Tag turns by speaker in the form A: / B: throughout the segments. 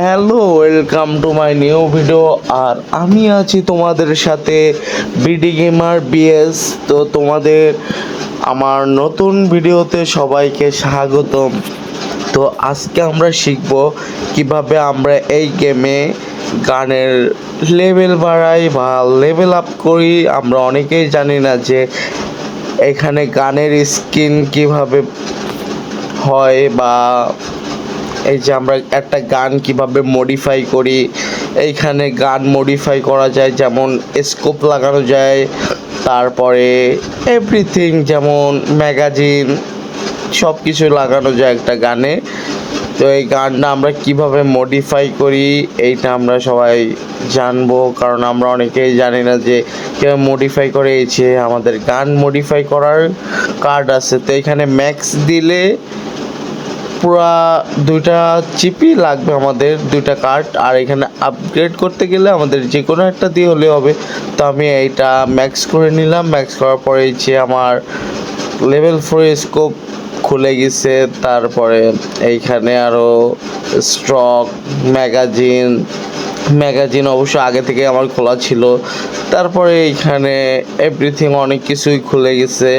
A: Hello, welcome to my new video. আর আমি আছি তোমাদের সাথে বিডি গেমার বিএস। তো তোমাদের আমার নতুন ভিডিওতে সবাইকে স্বাগতম। তো আজকে আমরা শিখব কিভাবে আমরা এই গেমে গানের লেভেল বাড়াই বা লেভেল আপ করি। আমরা অনেকেই জানি না যে এখানে গানের স্কিন কিভাবে হয়, বা এই যে আমরা একটা গান কিভাবে মডিফাই করি। এইখানে গান মডিফাই করা যায়, যেমন স্কোপ লাগানো যায়, তারপরে এভরিথিং যেমন ম্যাগাজিন সব কিছু লাগানো যায় একটা গানে। তো এই গানটা আমরা কিভাবে মডিফাই করি এইটা আমরা সবাই জানবো, কারণ আমরা অনেকেই জানি না যে কীভাবে মডিফাই করে। এই যে আমাদের গান মডিফাই করার কার্ড আছে, তো এখানে ম্যাক্স দিলে পুরা দুইটা চিপি লাগবে, আমাদের দুইটা কার্ড। আর এখানে আপগ্রেড করতে গেলে আমাদের যে কোনো একটা দিয়ে হলে হবে। তো আমি এইটা ম্যাক্স করে নিলাম। ম্যাক্স করার পরে যে আমার লেভেল 4 স্কোপ খুলে গেছে। তারপরে এইখানে আরও স্টক ম্যাগাজিন অবশ্য আগে থেকে আমার খোলা ছিল। তারপরে এইখানে এভরিথিং অনেক কিছুই খুলে গেছে।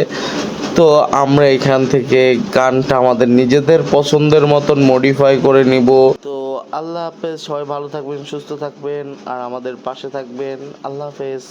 A: তো আমরা এখান থেকে গানটা আমাদের নিজেদের পছন্দের মতন মডিফাই করে নিব। তো আল্লাহ হাফেজ, সবাই ভালো থাকবেন, সুস্থ থাকবেন, আর আমাদের পাশে থাকবেন। আল্লাহ হাফেজ।